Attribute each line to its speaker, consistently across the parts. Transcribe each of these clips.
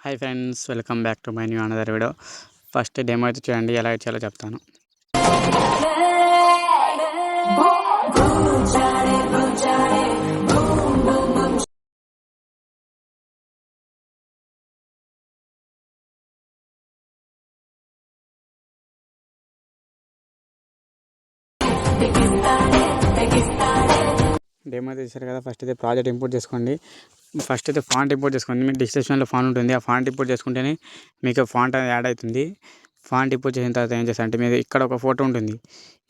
Speaker 1: Hi friends, welcome back to my new another video. First demo అయితే చూడండి, ఎలా చేయాలో చెప్తాను. డెమో అయితే చేశారు కదా. ఫస్ట్ అయితే ప్రాజెక్ట్ ఇంపోర్ట్ చేసుకోండి. ఫస్ట్ అయితే ఫాంట్ ఇంపోర్ట్ చేసుకోండి. మీకు డిస్క్రిప్షన్లో ఫాంట్ ఉంటుంది. ఆ ఫాంట్ ఇంపోర్ట్ చేసుకుంటేనే మీకు ఫాంట్ అనేది యాడ్ అవుతుంది. ఫాంట్ ఇంపోర్ట్ చేసిన తర్వాత ఏం చేస్తారంటే, మీరు ఇక్కడ ఒక ఫోటో ఉంటుంది.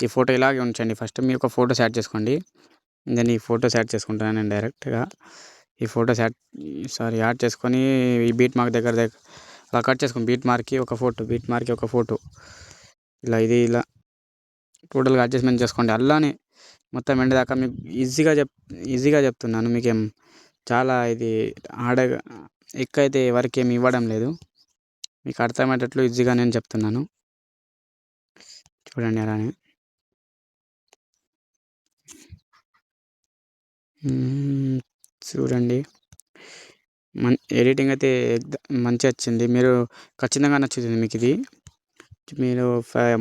Speaker 1: ఈ ఫోటో ఇలాగే ఉంచండి. ఫస్ట్ మీరు ఒక ఫోటోస్ యాడ్ చేసుకోండి. నేను ఈ ఫోటోస్ యాడ్ చేసుకుంటాను. నేను డైరెక్ట్గా ఈ ఫోటోస్ యాడ్ చేసుకొని ఈ బీట్ మార్క్ దగ్గర అలా కట్ చేసుకోండి. బీట్ మార్క్కి ఒక ఫోటో ఇలా టోటల్గా అడ్జస్ట్మెంట్ చేసుకోండి. అలానే మొత్తం ఎండ్ దాకా మీకు ఈజీగా చెప్తున్నాను. మీకేం చాలా ఇది హార్డ్గా ఎక్కువైతే వర్క్ ఏమి ఇవ్వడం లేదు. మీకు అర్థమయ్యేటట్లు ఈజీగా నేను చెప్తున్నాను. చూడండి అలానే చూడండి. ఎడిటింగ్ అయితే మంచిగా వచ్చింది. మీరు ఖచ్చితంగా నచ్చుతుంది మీకు ఇది. మీరు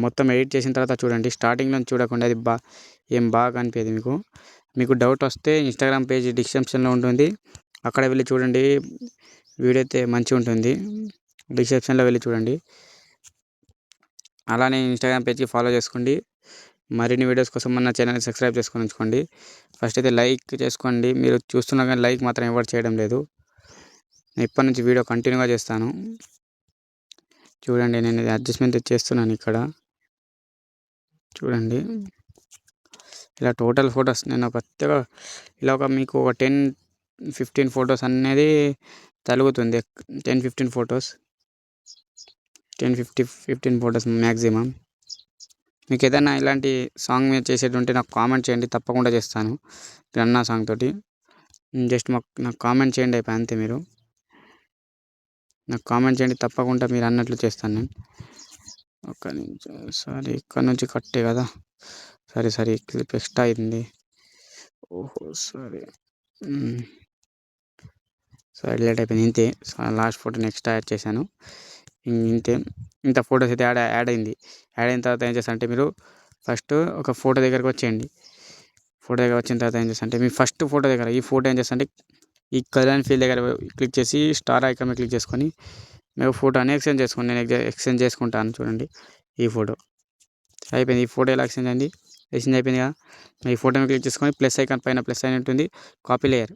Speaker 1: మొత్తం ఎడిట్ చేసిన తర్వాత చూడండి. స్టార్టింగ్లో చూడకుండా అది ఏం బాగా అనిపించదు. మీకు డౌట్ వస్తే ఇన్స్టాగ్రామ్ పేజ్ డిస్క్రిప్షన్లో ఉంటుంది, అక్కడ వెళ్ళి చూడండి. వీడియో అయితే మంచిగా ఉంటుంది. డిస్క్రిప్షన్లో వెళ్ళి చూడండి. అలానే ఇన్స్టాగ్రామ్ పేజ్కి ఫాలో చేసుకోండి. మరిన్ని వీడియోస్ కోసం మన ఛానల్ని సబ్స్క్రైబ్ చేసుకొని ఉంచుకోండి. ఫస్ట్ అయితే లైక్ చేసుకోండి. మీరు చూస్తున్నా కానీ లైక్ మాత్రం ఎవరు చేయడం లేదు. ఇప్పటి నుంచి వీడియో కంటిన్యూగా చేస్తాను. చూడండి, నేను అడ్జస్ట్మెంట్ చేస్తున్నాను. ఇక్కడ చూడండి, ఇలా టోటల్ ఫొటోస్ నేను కొత్తగా ఇలా మీకు ఒక 10-15 ఫొటోస్ అనేది తలుగుతుంది. 10-15 ఫొటోస్ 10-15 ఫొటోస్ మ్యాక్సిమం. మీకు ఏదైనా ఇలాంటి సాంగ్ మీద చేసేది ఉంటే నాకు కామెంట్ చేయండి, తప్పకుండా చేస్తాను. రన్నా సాంగ్ తోటి జస్ట్ నాకు కామెంట్ చేయండి, అయిపోయి అంతే. మీరు నాకు కామెంట్ చేయండి, తప్పకుండా మీరు అన్నట్లు చేస్తాను నేను. ఒక్క నిమిషం, సారీ ఇక్కడ నుంచి కట్టే కదా. సరే క్లిప్ ఎక్స్ట్రా అయింది. ఓహో సారీ లేట్ అయిపోయింది. ఇంతే, లాస్ట్ ఫోటో నెక్స్ట్ యాడ్ చేశాను. ఇంతే, ఇంత ఫొటోస్ అయితే యాడ్ అయింది. యాడ్ అయిన తర్వాత ఏం చేస్తారంటే, మీరు ఫస్ట్ ఒక ఫోటో దగ్గరకు వచ్చేయండి. ఫోటో దగ్గర వచ్చిన తర్వాత ఏం చేస్తారంటే, మీ ఫస్ట్ ఫోటో దగ్గర ఈ ఫోటో ఏం చేస్తారంటే, ఈ కలర్ అండ్ ఫీల్ దగ్గర క్లిక్ చేసి స్టార్ ఐకాన్ మీద క్లిక్ చేసుకొని మేము ఫోటోని ఎక్స్చేంజ్ చేసుకోండి. నేను ఎక్స్చేంజ్ చేసుకుంటాను. చూడండి, ఈ ఫోటో అయిపోయింది. ఈ ఫోటో ఎలా ఎక్స్చేంజ్ అయిపోయింది కదా. ఈ ఫోటో మీద క్లిక్ చేసుకొని ప్లస్ ఐకాన్ పైన ప్లస్ అయిన ఉంటుంది, కాపీ లేయర్.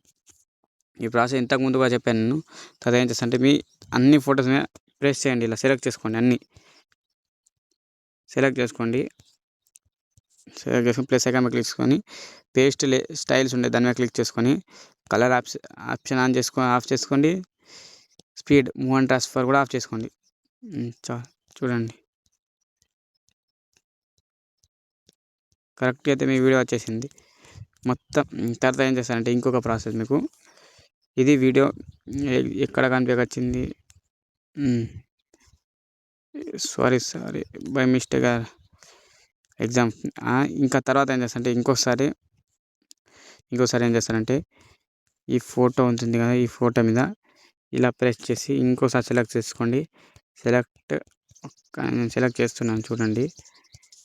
Speaker 1: ఈ ప్రాసెస్ ఇంతకు ముందుగా చెప్పాను నేను. తర్వాత ఏం చేస్తానంటే, మీ అన్ని ఫొటోస్ మీద ప్రెస్ చేయండి. ఇలా సెలెక్ట్ చేసుకోండి. అన్నీ సెలెక్ట్ చేసుకొని ప్లస్ ఐకాన్ మీద క్లిక్ చేసుకొని పేస్ట్ స్టైల్స్ ఉండే దాని మీద క్లిక్ చేసుకొని కలర్ ఆప్షన్ ఆఫ్ చేసుకోండి. స్పీడ్ మూవ్ అండ్ ట్రాన్స్ఫర్ కూడా ఆఫ్ చేసుకోండి. చూడండి, కరెక్ట్గా అయితే మీ వీడియో వచ్చేసింది మొత్తం. తర్వాత ఏం చేస్తారంటే, ఇంకొక ప్రాసెస్ మీకు ఇది వీడియో ఎక్కడ కనిపించింది. Sorry by mistake exam. ఇంకా తర్వాత ఏం చేస్తారంటే, ఇంకోసారి ఏం చేస్తారంటే, ఈ ఫోటో ఉంటుంది కదా, ఈ ఫోటో మీద ఇలా ప్రెస్ చేసి ఇంకోసారి సెలెక్ట్ చేసుకోండి. నేను సెలెక్ట్ చేస్తున్నాను. చూడండి,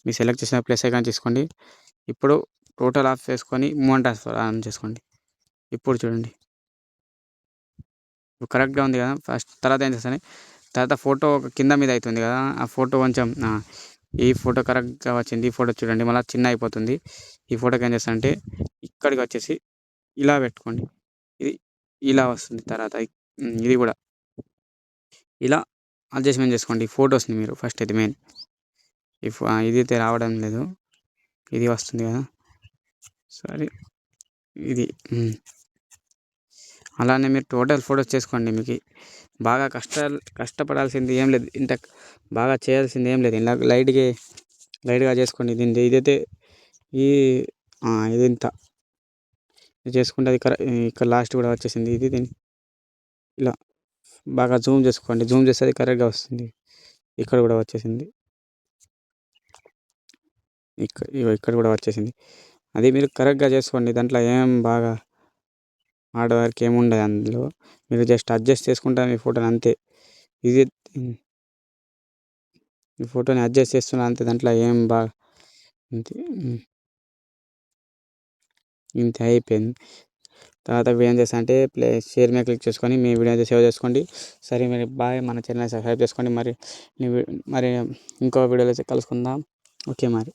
Speaker 1: మీరు సెలెక్ట్ చేసిన ప్లస్ ఐకాన్ తీసుకోండి. ఇప్పుడు టోటల్ ఆఫ్ చేసుకొని మూవ్ అండ్ ట్రాన్స్ఫర్ ఆన్ చేసుకోండి. ఇప్పుడు చూడండి, కరెక్ట్గా ఉంది కదా. తర్వాత ఏం చేస్తాను, తర్వాత ఫోటో కింద మీద అవుతుంది కదా, ఆ ఫోటో కొంచెం ఈ ఫోటో కరెక్ట్గా వచ్చింది. ఈ ఫోటో చూడండి, మళ్ళీ చిన్న అయిపోతుంది. ఈ ఫోటోకి ఏం చేస్తానంటే, ఇక్కడికి వచ్చేసి ఇలా పెట్టుకోండి. ఇది ఇలా వస్తుంది. తర్వాత ఇది కూడా ఇలా అడ్జస్ట్మెంట్ చేసుకోండి. ఈ ఫొటోస్ని మీరు ఫస్ట్ అయితే మెయిన్ ఇది అయితే రావడం లేదు, ఇది వస్తుంది కదా. సరే, ఇది అలానే మీరు టోటల్ ఫొటోస్ చేసుకోండి. మీకు బాగా కష్టపడాల్సింది ఏం లేదు, ఇంత బాగా చేయాల్సింది ఏం లేదు. ఇలా లైట్గా చేసుకోండి. ఇదైతే ఇది ఇంత చేసుకుంటే అది ఇక్కడ లాస్ట్ కూడా వచ్చేసింది. దీన్ని ఇలా బాగా జూమ్ చేసుకోండి. జూమ్ చేస్తే అది కరెక్ట్గా వస్తుంది. ఇక్కడ కూడా వచ్చేసింది. ఇక్కడ కూడా వచ్చేసింది. అది మీరు కరెక్ట్గా చేసుకోండి. దాంట్లో ఏం బాగా హార్డ్ వర్క్ ఏముండదు అందులో. మీరు జస్ట్ అడ్జస్ట్ చేసుకుంటారు మీ ఫోటోని అంతే. ఇది ఈ ఫోటోని అడ్జస్ట్ చేస్తున్నా అంతే, దాంట్లో ఏం బాగా ఇంతే. ఇంతే అయిపోయింది. తర్వాత ఏం చేస్తా అంటే షేర్ మీద క్లిక్ చేసుకొని మీ వీడియో అయితే సేవ్ చేసుకోండి. సరే మరి బాయ్. మన ఛానల్ సబ్స్క్రైబ్ చేసుకోండి. మరి ఇంకో వీడియోలో అయితే కలుసుకుందాం. ఓకే మరి.